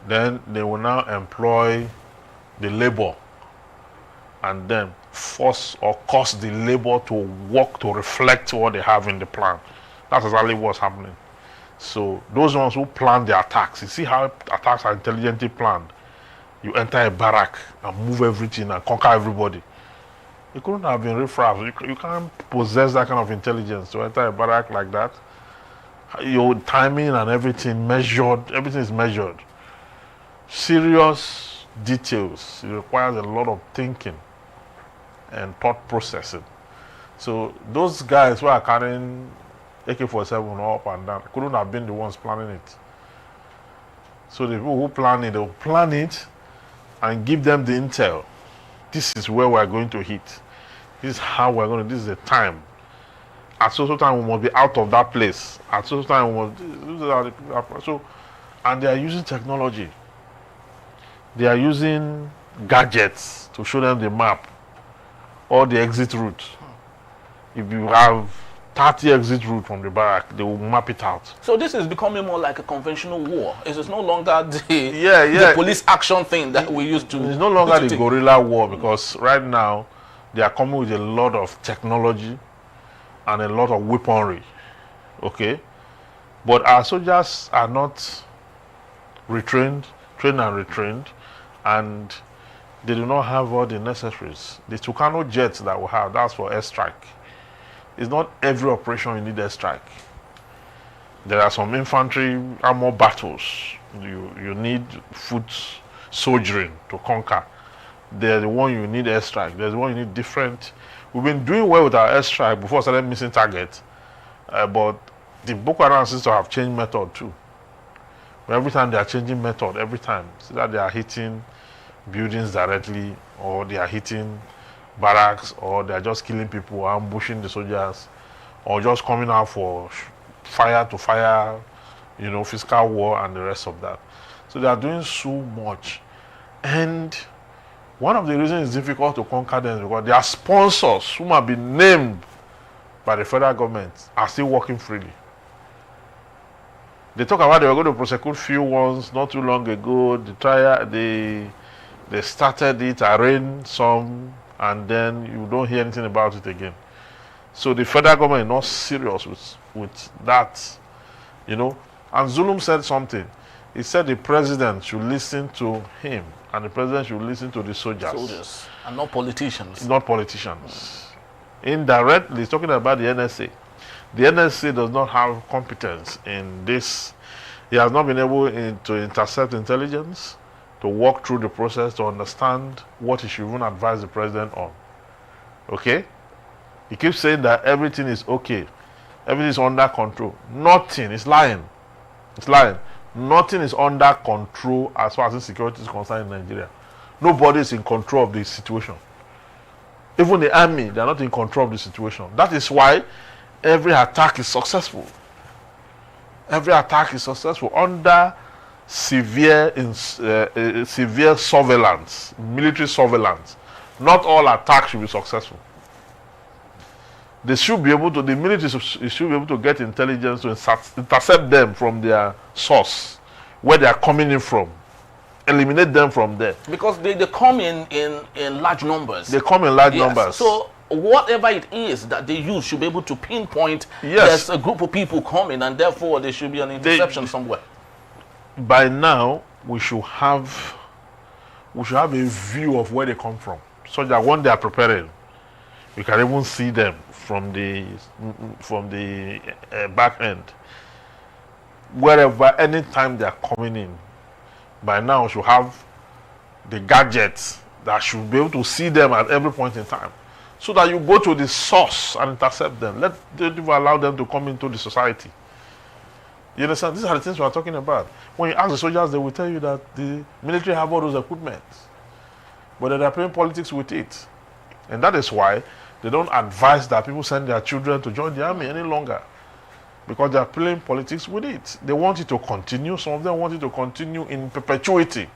Then they will now employ the labor and then force or cause the labor to work to reflect what they have in the plan. That's exactly what's happening. So those ones who plan the attacks, you see how attacks are intelligently planned. You enter a barrack and move everything and conquer everybody. It couldn't have been riffraff. You can't possess that kind of intelligence to enter a barrack like that. Your timing and everything measured, everything is measured. Serious details. It requires a lot of thinking and thought processing. So those guys who are carrying AK-47 up and down couldn't have been the ones planning it. So the people who plan it, they'll plan it and give them the intel. This is where we're going to hit. This is how we're going to, this is the time. At social time we must be out of that place. At social time we must, and they are using technology. They are using gadgets to show them the map or the exit route. If you have 30 exit route from the barrack, they will map it out. So this is becoming more like a conventional war. It is no longer the police action thing that we used to. It's no longer the guerrilla war, because right now they are coming with a lot of technology and a lot of weaponry. Okay? But our soldiers are not trained and retrained, and they do not have all the necessaries. The Tucano jets that we have, that's for airstrike. It's not every operation you need airstrike. There are some infantry armor battles you need foot soldiering to conquer. There's the one you need airstrike. There's the one you need different. We've been doing well with our airstrike before we started missing targets, but the Boko Haram seems to have changed method too. Every time they are changing method, every time, so that they are hitting buildings directly, or they are hitting barracks, or they are just killing people, ambushing the soldiers, or just coming out for fire to fire, physical war and the rest of that. So they are doing so much. And one of the reasons it's difficult to conquer them is because their sponsors, whom have been named by the federal government, are still working freely. They talk about they were going to prosecute few ones not too long ago. They started it, arraigned some, and then you don't hear anything about it again. So the federal government is not serious with that, And Zulum said something. He said the president should listen to him, and the president should listen to the soldiers. Soldiers, and not politicians. Not politicians. Indirectly, he's talking about the NSA. The NSA does not have competence in this. He has not been able to intercept intelligence, to walk through the process, to understand what he should even advise the president on. Okay? He keeps saying that everything is okay. Everything is under control. Nothing. It's lying. It's lying. Nothing is under control as far as insecurity is concerned in Nigeria. Nobody is in control of the situation. Even the army, they are not in control of the situation. That is why every attack is successful. Every attack is successful under severe surveillance, military surveillance. Not all attacks will be successful. they should be able to, the military should be able to get intelligence to intercept them from their source, where they are coming in from. Eliminate them from there. Because they come in large numbers. They come in large numbers. So whatever it is that they use should be able to pinpoint there's a group of people coming, and therefore there should be an interception somewhere. By now, we should have a view of where they come from, so that when they are preparing, we can even see them from the back end. Wherever, anytime they are coming in, by now we should have the gadgets that should be able to see them at every point in time, so that you go to the source and intercept them. Don't even allow them to come into the society. You understand? These are the things we are talking about. When you ask the soldiers, they will tell you that the military have all those equipment, but they are playing politics with it. And that is why they don't advise that people send their children to join the army any longer, because they are playing politics with it. They want it to continue. Some of them want it to continue in perpetuity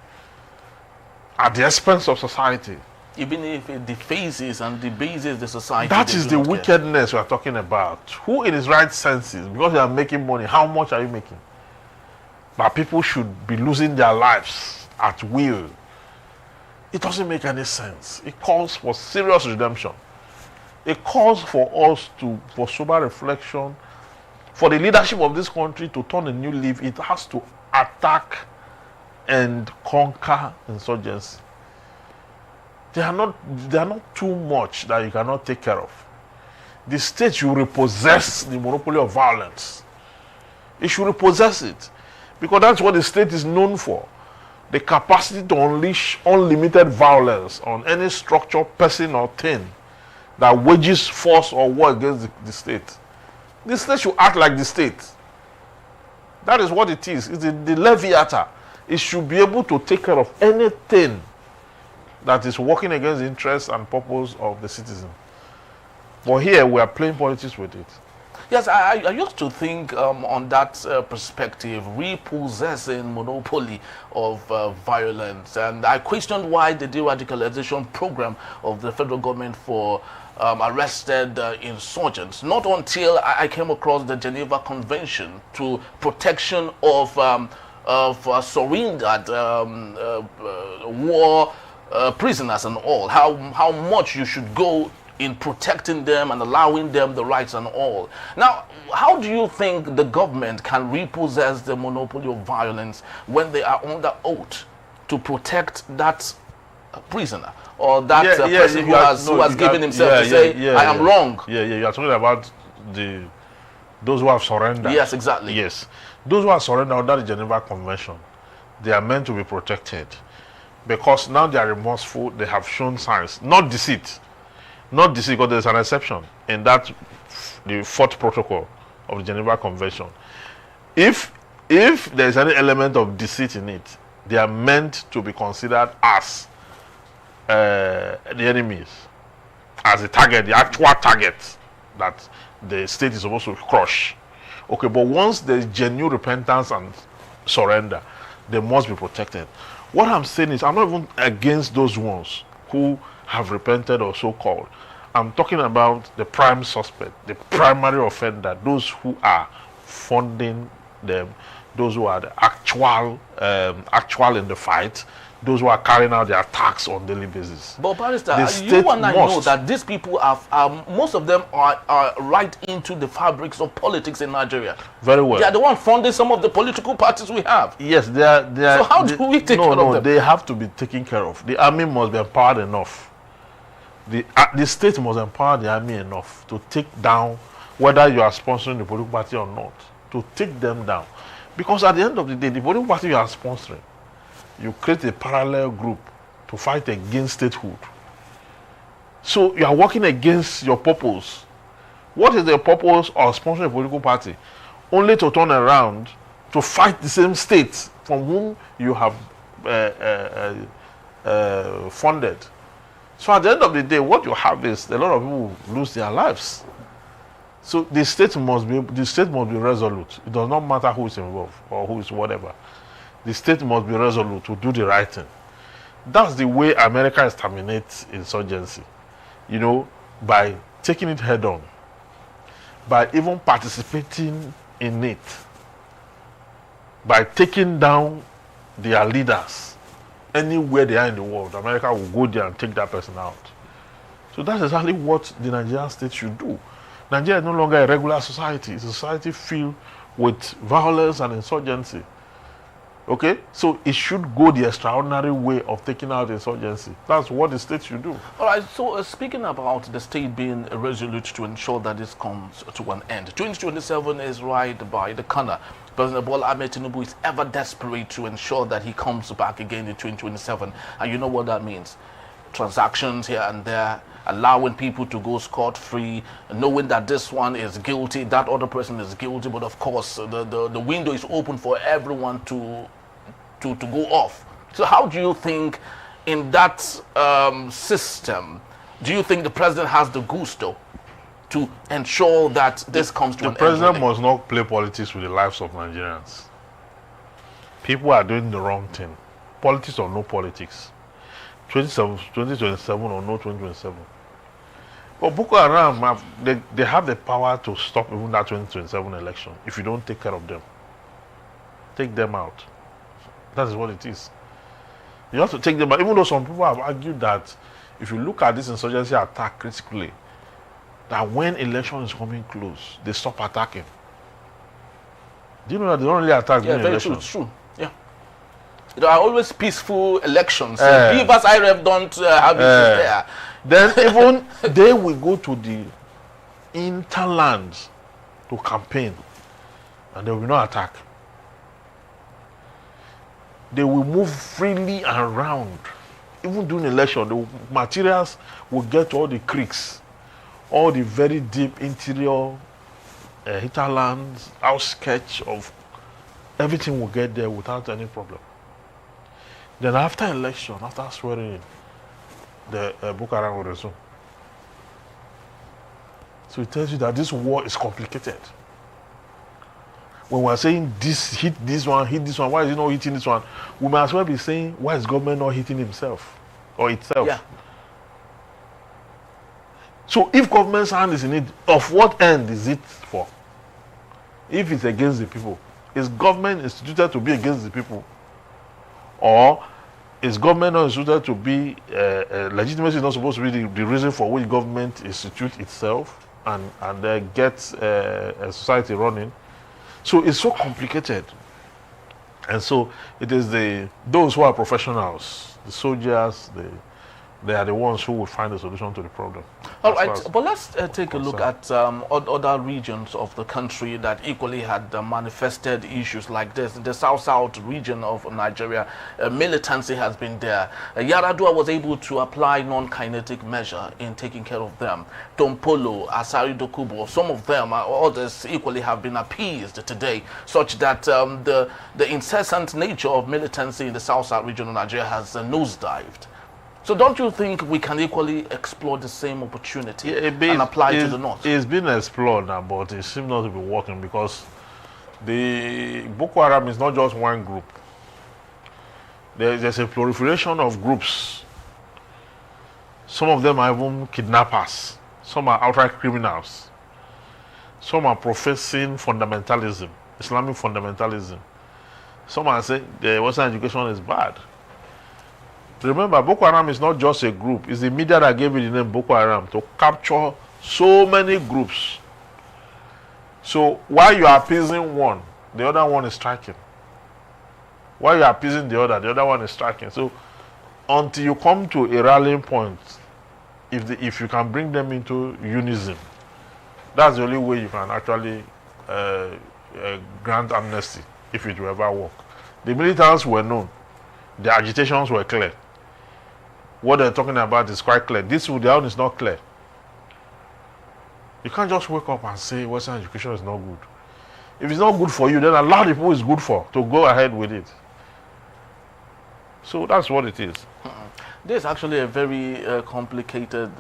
at the expense of society. Even if it defaces and debases the society. That is the wickedness we are talking about. Who in his right senses, because they are making money, how much are you making? But people should be losing their lives at will. It doesn't make any sense. It calls for serious redemption. It calls for us for sober reflection. For the leadership of this country to turn a new leaf, it has to attack and conquer insurgency. They are not too much that you cannot take care of. The state should repossess the monopoly of violence. It should repossess it, because that's what the state is known for. The capacity to unleash unlimited violence on any structure, person, or thing that wages force or war against the state. The state should act like the state. That is what it is. It's the leviathan. It should be able to take care of anything that is working against the interests and purpose of the citizen. But here we are playing politics with it. Yes, I used to think on that perspective, repossessing monopoly of violence. And I questioned why the de-radicalization program of the federal government for arrested insurgents. Not until I came across the Geneva Convention to protection of surrendered war prisoners and all. How much you should go in protecting them and allowing them the rights and all. Now, how do you think the government can repossess the monopoly of violence when they are under oath to protect that prisoner or that person who has given himself to say, I am wrong? You are talking about those who have surrendered. Yes, exactly. Yes. Those who are surrendered under the Geneva Convention, they are meant to be protected, because now they are remorseful, they have shown signs, not deceit. Not deceit, because there's an exception in that, the fourth protocol of the Geneva Convention. If there's any element of deceit in it, they are meant to be considered as the enemies, as the target, the actual target that the state is supposed to crush. Okay, but once there's genuine repentance and surrender, they must be protected. What I'm saying is, I'm not even against those ones who have repented or so-called. I'm talking about the prime suspect, the primary offender, those who are funding them, those who are the actual in the fight, those who are carrying out the attacks on daily basis. But Barrister, you and I know that these people are most of them are right into the fabrics of politics in Nigeria. Very well. They are the one funding some of the political parties we have. Yes, they are. So how do we take care of them? No, they have to be taken care of. The army must be empowered enough. The state must empower the army enough to take down, whether you are sponsoring the political party or not, to take them down. Because at the end of the day, the political party you are sponsoring, you create a parallel group to fight against statehood. So you are working against your purpose. What is the purpose of sponsoring a political party? Only to turn around to fight the same state from whom you have funded. So at the end of the day, what you have is a lot of people lose their lives. So the state must be resolute. It does not matter who is involved or who is whatever. The state must be resolute to do the right thing. That's the way America exterminates insurgency. By taking it head on. by even participating in it, by taking down their leaders anywhere they are in the world. America will go there and take that person out. So that's exactly what the Nigerian state should do. Nigeria is no longer a regular society. It's a society filled with violence and insurgency. Okay? So it should go the extraordinary way of taking out insurgency. That's what the state should do. All right, so speaking about the state being resolute to ensure that this comes to an end, 2027 is right by the corner. President Bola Ahmed Tinubu is ever desperate to ensure that he comes back again in 2027. And you know what that means. Transactions here and there, allowing people to go scot-free, knowing that this one is guilty, that other person is guilty, but of course the window is open for everyone to go off. So how do you think in that system, do you think the president has the gusto to ensure that this comes to an end? The president must not play politics with the lives of Nigerians. People are doing the wrong thing. Politics or no politics. 2027 or no 2027. But Boko Haram, they have the power to stop even that 2027 election if you don't take care of them. Take them out. That is what it is. You have to take them out. Even though some people have argued that if you look at this insurgency attack critically, that when election is coming close, they stop attacking. Do you know that they don't really attack during elections? It's true. Yeah. There are always peaceful elections. Beavers IRF don't have it there. Then even they will go to the interlands to campaign and they will not attack. They will move freely around. Even during election, the materials will get to all the creeks, all the very deep interior hinterlands, outskirts of everything will get there without any problem. Then after election, after swearing in, the Boko Haram will resume. So it tells you that this war is complicated. When we're saying this, hit this one, why is he not hitting this one? We might as well be saying, why is government not hitting himself or itself? Yeah. So if government's hand is in it, of what end is it for? If it's against the people, is government instituted to be against the people? Or is government not instituted to be, legitimacy is not supposed to be the reason for which government institutes itself and gets a society running? So it's so complicated. And so it is those who are professionals, the soldiers, they are the ones who will find a solution to the problem. All right, but let's take a look at other regions of the country that equally had manifested issues like this. In the south region of Nigeria, militancy has been there. Yaradua was able to apply non-kinetic measure in taking care of them. Tompolo, Asari Dokubo, some of them, others equally have been appeased today, such that the incessant nature of militancy in the south region of Nigeria has nosedived. So don't you think we can equally explore the same opportunity and apply it to the north? It's been explored now, but it seems not to be working because the Boko Haram is not just one group. There's a proliferation of groups. Some of them are even kidnappers. Some are outright criminals. Some are professing fundamentalism, Islamic fundamentalism. Some are saying the Western education is bad. Remember, Boko Haram is not just a group. It's the media that gave it the name Boko Haram to capture so many groups. So while you are appeasing one, the other one is striking. While you are appeasing the other one is striking. So until you come to a rallying point, if you can bring them into unison, that's the only way you can actually grant amnesty, if it will ever work. The militants were known. The agitations were clear. What they're talking about is quite clear. This with the own is not clear. You can't just wake up and say Western education is not good. If it's not good for you, then allow the people it's good for to go ahead with it. So that's what it is. This is actually a very complicated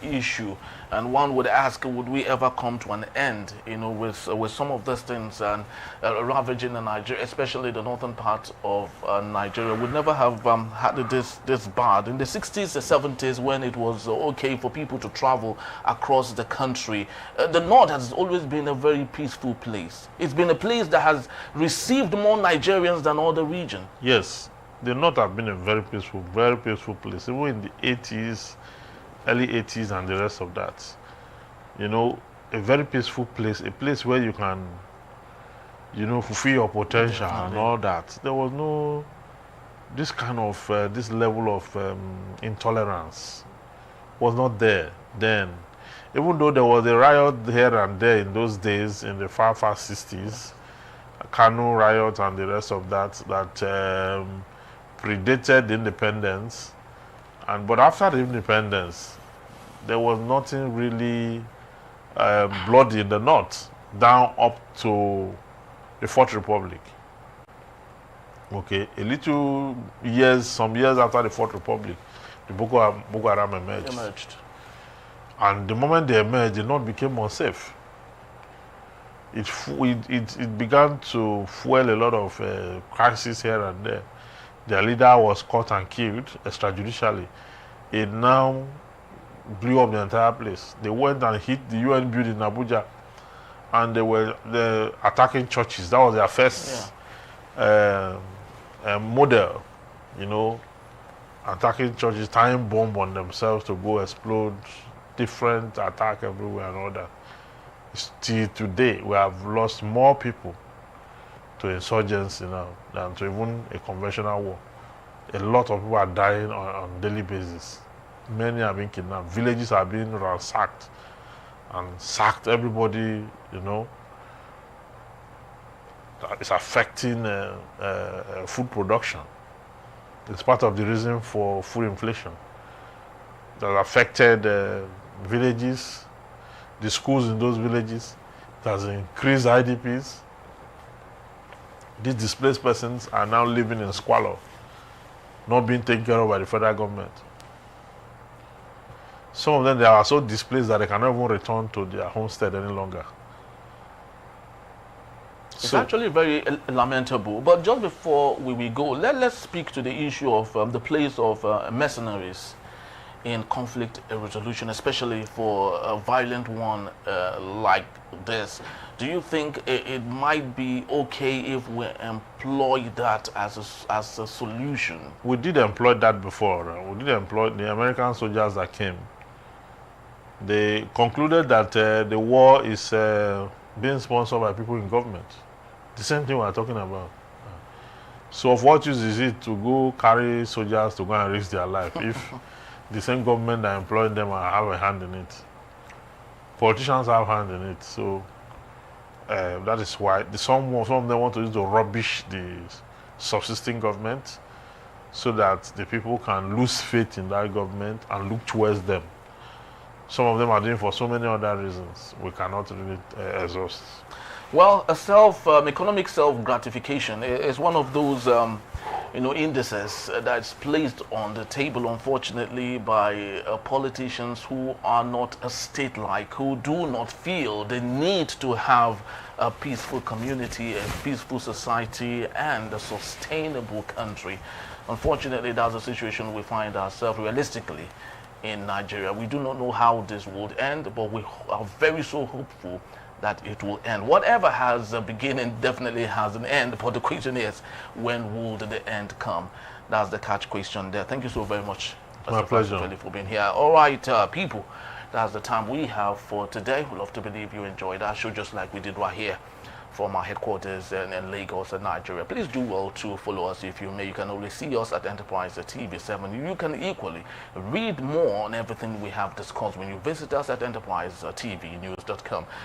issue, and one would ask, would we ever come to an end, with some of these things and ravaging in Nigeria, especially the northern part of Nigeria? We'd never have had this bad. In the 60s, the 70s, when it was okay for people to travel across the country, the north has always been a very peaceful place. It's been a place that has received more Nigerians than other regions. Yes. The North have been a very peaceful place, even in the 80s, early 80s and the rest of that. A very peaceful place, a place where you can, fulfill your potential and all that. There was no, this kind of, this level of intolerance was not there then. Even though there was a riot here and there in those days, in the far 60s, Kanu riot and the rest of that, predated the independence, but after the independence, there was nothing really bloody in the north, down up to the Fourth Republic. Okay, some years after the Fourth Republic, the Boko Haram emerged. And the moment they emerged, the north became unsafe. It began to fuel a lot of crises here and there. Their leader was caught and killed extrajudicially. It now blew up the entire place. They went and hit the UN building in Abuja, and they were attacking churches. That was their first model, attacking churches, tying bomb on themselves to go explode, different attack everywhere and all that. Still today, we have lost more people to insurgency now than to even a conventional war. A lot of people are dying on a daily basis. Many are being kidnapped. Villages are being ransacked and sacked. Everybody, it's affecting food production. It's part of the reason for food inflation. That affected villages, the schools in those villages. It has increased IDPs. These displaced persons are now living in squalor, not being taken care of by the federal government. Some of them, they are so displaced that they cannot even return to their homestead any longer. It's actually very lamentable. But just before we go, let's speak to the issue of the place of mercenaries in conflict resolution, especially for a violent one like this. Do you think it might be okay if we employ that as a solution? We did employ that before. We did employ the American soldiers that came. They concluded that the war is being sponsored by people in government. The same thing we're talking about. So of what use is it to go carry soldiers to go and risk their life if the same government that employed them have a hand in it? Politicians have a hand in it. So that is why some of them want to use to rubbish the subsisting government so that the people can lose faith in that government and look towards them. Some of them are doing for so many other reasons we cannot really exhaust. Well, economic self-gratification is one of those indices that's placed on the table, unfortunately, by politicians who are not state-like, who do not feel the need to have a peaceful community, a peaceful society, and a sustainable country. Unfortunately, that's a situation we find ourselves realistically in Nigeria. We do not know how this would end, but we are very so hopeful that it will end. Whatever has a beginning definitely has an end, but the question is, when will the end come? That's the catch question there. Thank you so very much. My pleasure. For being here. All right, people, that's the time we have for today. We love to believe you enjoyed our show just like we did right here from our headquarters in Lagos and Nigeria. Please do well to follow us if you may. You can always see us at Enterprise TV 7. You can equally read more on everything we have discussed when you visit us at enterprisetvnews.com.